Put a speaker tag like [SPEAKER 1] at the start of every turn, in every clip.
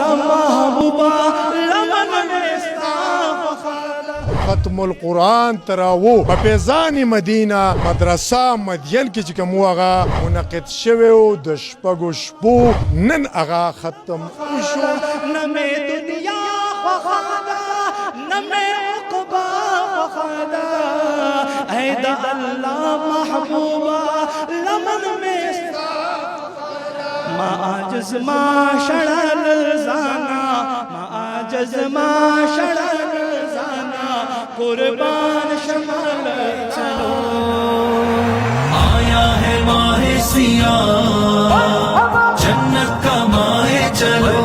[SPEAKER 1] الله محبوبا لمن مستا فخادا
[SPEAKER 2] ختم القرآن تراو په فیضان مدینه مدرسه مدین کې چې کوم هغه منعقد شوی و د شپږو شپو نن هغه ختم وشو
[SPEAKER 1] نه مې دنیا فخادا نه مې عقبا فخادا اے د الله محبوبا لمن مستا ما عاجز ما شړل زانا ما عاجز ما شړل زانا قربان شمال چلو
[SPEAKER 3] آیا ہے ماہ سیاہ جنت کا ماہ چلو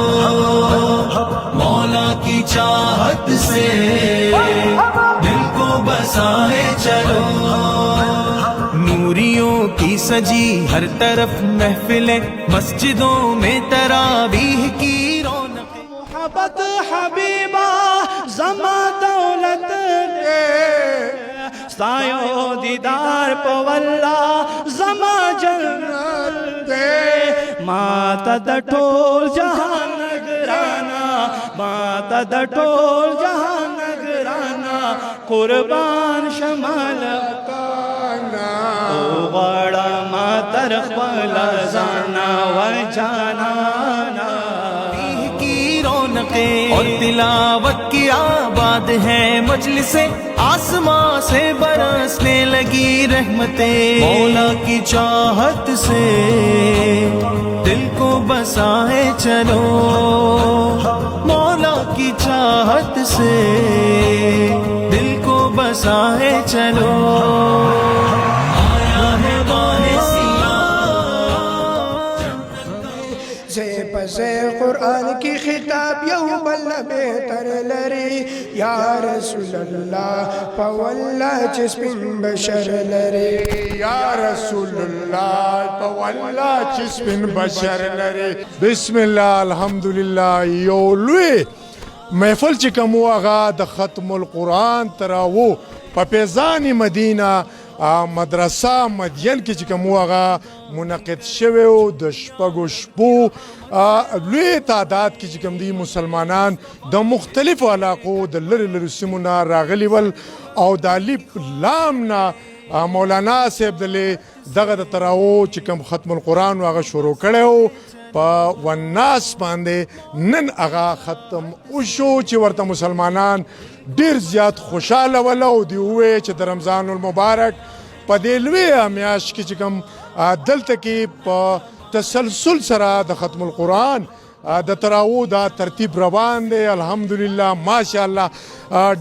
[SPEAKER 3] مولا کی چاہت سے دل کو بسائے چلو نوریوں کی سجی ہر طرف محفلیں مسجدوں میں تراویح کی رونق
[SPEAKER 1] محبت حبیبا زما دولت ستایو دیدار پولا زما جنت دے ماتا د ټول جهان نگرانا ماتا د ټول جهان نگرانا قربان شمال غواړه ما تر خپل ځانا و جانانا
[SPEAKER 3] کی رونقیں اور تلاوت کی آباد ہے مجلس آسماں سے برسنے لگی رحمتیں مولا کی چاہت سے دل کو بسائے چلو مولا کی چاہت سے دل کو بسائے چلو
[SPEAKER 4] سے قرآن کی خطاب یو بل بہتر لری یا رسول اللہ پولا چسپن بشر لری
[SPEAKER 2] یا رسول الله پولا چسپن بشر لري بسم الله الحمدلله یو لوی محفل چې کوم هغه د ختم القرآن تراو په فیضان مدینه مدرسه مدین کې چې کوم هغه منعقد شوی و د شپږو شپو لوی تعداد کې چې کوم دي مسلمانان د مختلفو علاقو د لرې لرې سیمو نه راغلي ول او د الف لام نه مولانا صاحب دغه د تراو چې کوم ختم القرآن هغه شروع کړی و په وناس باندې نن هغه ختم وشو چې ورته مسلمانان ډیر زیات خوشاله ول او دی وویل چې د رمضان المبارک په دې لویه میاشت کې چې کوم دلته کې په تسلسل سره د ختم القرآن د تراو دا ترتیب روان دی الحمدلله ماشاءالله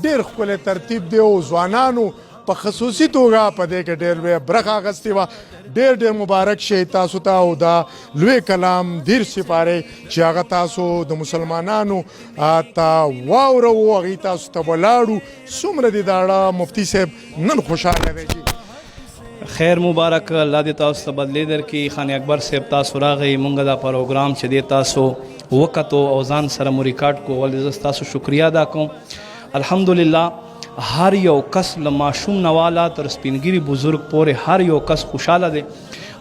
[SPEAKER 2] ډیر ښکلی ترتیب دی او ځوانانو په خصوصي توګه په دې کې ډېر لویه برخه اخیستې وه ډېر مبارک شي تاسو ته او دا لوی کلام دیر سپارې چې هغه تاسو د مسلمانانو ته واورو هغې تاسو ته ولاړو څومره دې داړه مفتي صاحب نن خوشحاله دی
[SPEAKER 5] خیر مبارک الله دې تاسو ته بدلی درکړي خان اکبر صاحب تاسو راغئ مونږ دا پروګرام چې دی تاسو وکتو او ځان سره مو ریکارډ کو ولې زه تاسو شکریا ادا کوم الحمدلله هر یو کس له ماشوم نواله تر سپینګیري بزرگ پورې هر یو کس خوشاله دی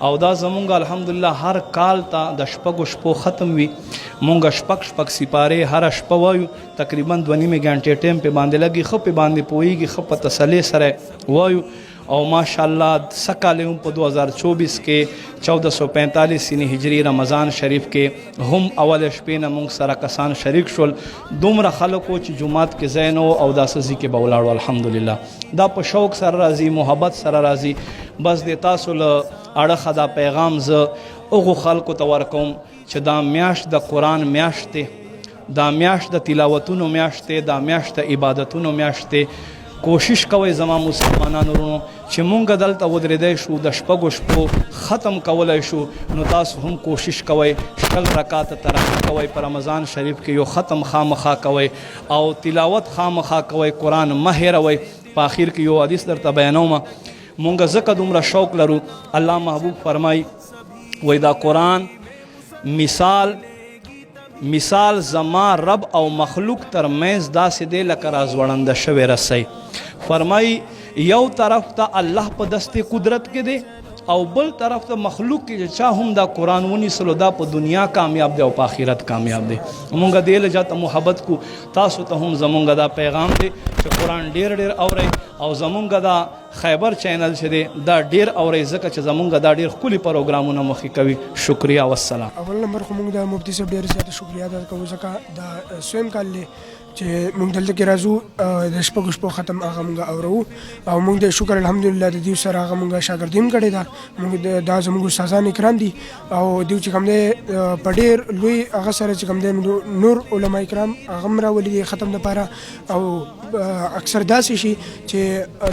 [SPEAKER 5] او دا زمونږ الحمدلله هر کال ته د شپږو شپو ختم وي مونږ شپږ سپارې هره شپه وایو تقریبا 2 نیمې غنټې ټیم په باندې لګي ښه په باندې پوهېږي ښه په تسلۍ سره وایو او ماشاءالله سکال هم په 2024 کې 1445 سنی هجری رمضان شریف کې هم اول شپې نه موږ سره کسان شریک شول دومره خلکو چې جمعات کې ځای نه او داسې ځای کې به ولاړو الحمدلله دا په شوق سره راځي محبت سره راځي بس د تاسو له اړخه دا پیغام زه هغو خلکو ته ورکوم چې دا میاشت د قرآن میاشت دی دا میاشت د تلاوتونو میاشت دی دا میاشت د عبادتونو میاشت دی کوشش کوئ زما مسلمانانو ورونو چې مونږ دلته ودرېدی شو د شپږو شپو ختم کولی شو نو تاسو هم کوشش کوئ شل رکاته تراویح کوئ په رمضان شریف کې یو ختم خامخا کوئ او تلاوت خامخا کوئ قرآن مه هېروئ په آخر کې یو حدیث درته بیانومه مونږ ځکه دومره شوق لرو الله محبوب فرمایي وایي دا قرآن مثال زما رب او مخلوق تر منځ داسې دی لکه رازوړنده شوې رسۍ فرمایي یو طرف ته الله په دست قدرت کې دی او بل طرف ته مخلوق کې چې چا هم دا قرآن ونیسلو دا په دنیا کامیاب دی او په آخرت کامیاب دی. مونږ دې له جاته محبت کو تاسو ته هم زمونږ دا پیغام دی چې قرآن ډیر ډیر اورئ او زمونږ دا خیبر چینل چې دی دا ډیر اورئ ځکه چې زمونږ دا ډیر ښکلي پروګرامونه مخکې کوي. شکریه والسلام.
[SPEAKER 4] اول نمبر خو موږ د مفتی صاحب ډېر زیاته شکریا ادا کوو ځکه دا سویم کال دی چې موږ دلته کې راځو د شپږو شپو ختم هغه موږ اورو او موږ د شکر الحمدلله د دوی سره هغه موږ شاګردي هم کړې ده. موږ دا زموږ استادان کرام دي او دوی چې کوم دی په ډېر لوی هغه سره چې کوم دی نور علما کرام هغه هم راولي دي ختم دپاره او اکثر داسې شي چې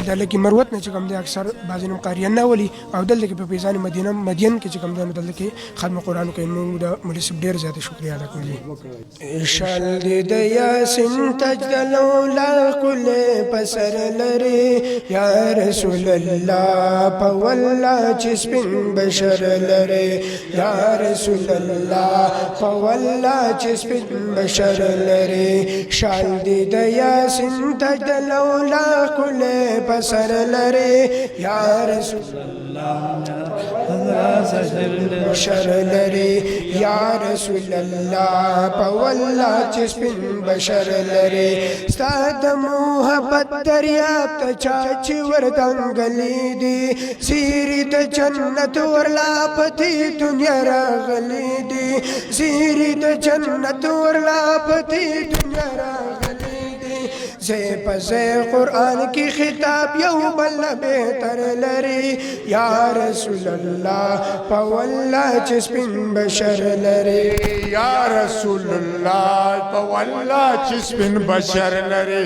[SPEAKER 4] د لکې مروت نه چې کوم دی اکثر بعضې نوم قاریان نه ولي او دلته کې په فیضان مدین کې چې کوم دی نو دلته کې ختم قرآن کوي. موږ د مولوي صاحب ډېر زیاته شکریا ادا کوو. شال دې د یاسین تجدلو لا کل پسر لري یا رسول الله په والله چې سپین بشر لري یا رسول الله په والله چې سپین بشر لري. شال دې د یاسین تجدلو لا کل پسر لري یا رسول بشر لري یا رسول الله په والله چې سپین بشر لري. ستا د محبت دریاب ته چا چې وردنګلی دي سیری د جنت ورلا پتی دنیا راغلی دي سیری د جنت ورلا پتی دنیا راغلی دي. زی پزی قرآن کی خطاب یو بل بہتر لري یا رسول الله په والله چې سپین بشر لري
[SPEAKER 2] یا رسول الله په والله چې سپین بشر لري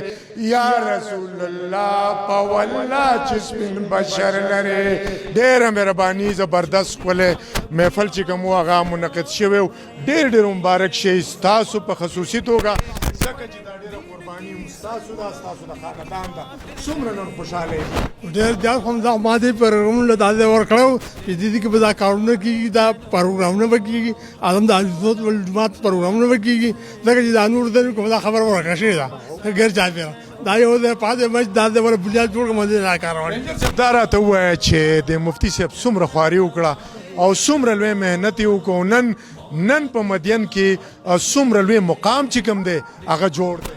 [SPEAKER 2] یا رسول الله په والله چې سپین بشر لري. ډېره مهرباني زبردست ښکلی محفل چې کوم و هغه منعقد شوی و ډېر ډېر مبارک شي ستاسو په خصوصي توګه ځکه چې دا ډېره قرباني هم ستاسو ده ستاسو د خاندان ده. څومره نن خوشحاله یې
[SPEAKER 6] ډېر زیات خوند ما دې پروګرامونه داسې ورکړو چې دې کې به دا کارونه کېږي دا پروګرامونه به کېږي اعظم د عزت والجماعت پروګرامونه به کېږي ځکه چې دا نور دې کوم دا خبره ورکړه شوې ده غیر چاپېره دا یو ځای پاتې مچ دا دې ولا بنیاد جوړ کړم دې راکاروي.
[SPEAKER 2] دا راته ووایه چې د مفتي صاحب څومره خواري وکړه او څومره لوی محنت یې وکړو نن په مدین کې څومره لوی مقام چې کوم دی هغه جوړ دی.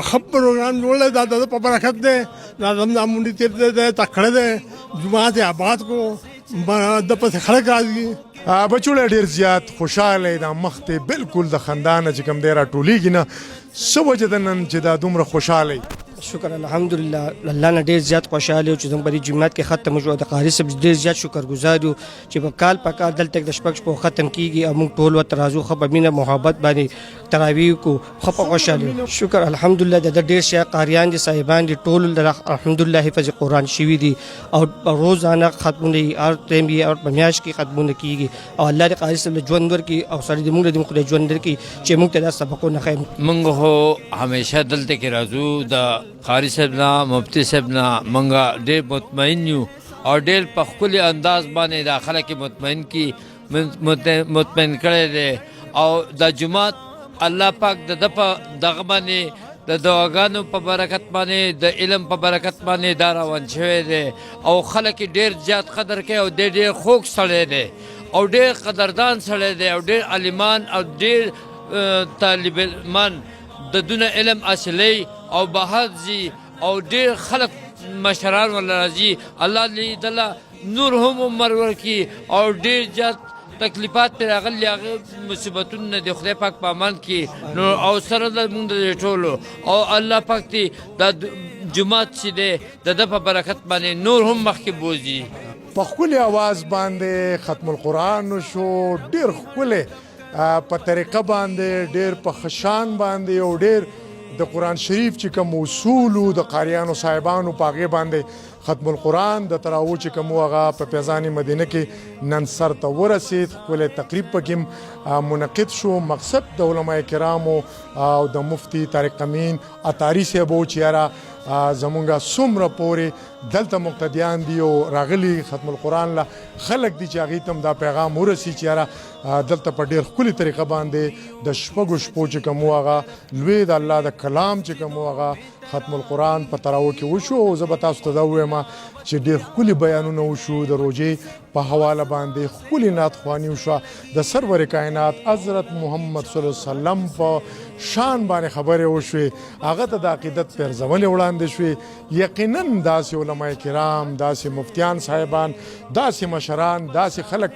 [SPEAKER 6] ښه پروګرام جوړ دی دا د په برکت دی دا زموږ دا منډي تېر دی تکړه دی جومات یې آباد کو د پسې خلک راځي.
[SPEAKER 2] بچوړی ډېر زیات خوشحاله دا مخ ته بالکل د خندانه چې کوم دی راټولیږي نه څه وجه ده نن چې دا دومره خوشحاله
[SPEAKER 4] شکر الحمدلله الله نه ډېر زیات خوشحاله یو چې زموږ په دې جومات کې ختم شو. د قاري صاحب ډېر زیات شکرګزار یو چې په کال په کال دلته د شپږ شپو ختم کېږي او موږ ټول ورته راځو ښه په مینه محبت باندې تراویح کو ښه په خوشحالي. شکر الحمدلله د ډېر شي قاریان دي صاحبان دي ټول الحمدلله حفظ قرآن شوي دي او روزانه ختمونه یې هر ټایم یې او په میاشت کې ختمونه کېږي او الله دې قاري صاحب له ژوند ورکړي او سړي دې موږ له خدای ژوند درکړي چې موږ ته دا سبقونه ښیي.
[SPEAKER 7] موږ خو همیشه دلته کې راځو د قاری صاحب نه مفتی صاحب نه موږ ډېر مطمئن یو او ډېر په ښکلي انداز باندې دا خلک مطمئن کی مطمئن کړی دی او د جومات الله پاک د ده په دغه باندې د دعاګانو په برکت باندې د علم په برکت باندې دا روان شوی دی او خلک ډېر زیات قدر کوي او ډېر خوږ سړی دی او ډېر قدردان سړی دی او ډېر عالمان او ډېر طالب علمان د دونه علم اصلي او بهر ځي او ډېر خلک مشران ولا راځي. الله دې دله نور هم عمر ورکړي او ډېر زیات تکلیفات پرې راغلي هغه مصیبتونه د خدای پاک په امان کې نو او سره د مونږ د ټولو او الله پاک دې دا جومات چې دی د ده په برکت باندې نور هم مخکې بوځي.
[SPEAKER 2] په ښکلي اواز باندې ختم القرآن شو ډېر ښکلی په طریقه باندې ډېر په خشان باندې او ډېر د قرآن شریف چې کوم اصول د قاریانو صاحبانو په هغې باندې ختم القرآن د تراویح چې کوم هغه په فیضان مدینه کې نن سر ته ورسید. ښکلی تقریب پکې منعقد شو. مقصد د علما کرامو او د مفتی طارق امین عطاري صاحب و چې یاره زمونږ څومره پورې دلته مقتدیان دي او راغلي ختم القرآن له خلک دي چې هغوی ته هم دا پیغام ورسي چې یاره دلته په ډېر ښکلي طریقه باندې د شپږو شپو چې کوم هغه لوی د الله د کلام چې کوم هغه ختم القرآن په تراو کې وشو او زه به تاسو ته دا ووایم چې ډېر ښکلي بیانونه وشو د روژې په حواله باندې ښکلې نعتخواني وشوه د سرور کائنات حضرت محمد صلی الله علیه وسلم په شان باندې خبرې وشوې هغه ته د عقیدت پرځونې وړاندې شوې یقینا داسې علما کرام داسې مفتیان صاحبان داسې مشران داسې خلک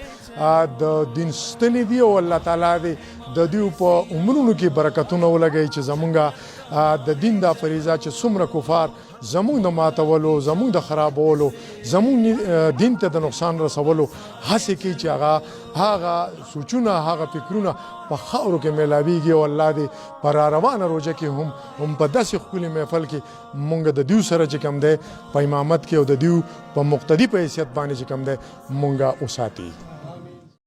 [SPEAKER 2] د دین ستنې دي او الله تعالی دې د دوی په عمرونو کې برکتونه ولګوي چې زمونږ د دین دا فریضه چې څومره کفار زمونږ د ماتولو زمونږ د خرابولو زمونږ دین ته د نقصان رسولو هڅې کوي چې هغه سوچونه هغه فکرونه په خاورو کې میلاویږي او الله دې په راروانه روژه کې هم په داسې ښکلي محفل کې مونږ د دیو سره چې کوم دی په امامت کې او د دیو په مقتدي په حیثیت باندې چې کوم دی مونږ وساتي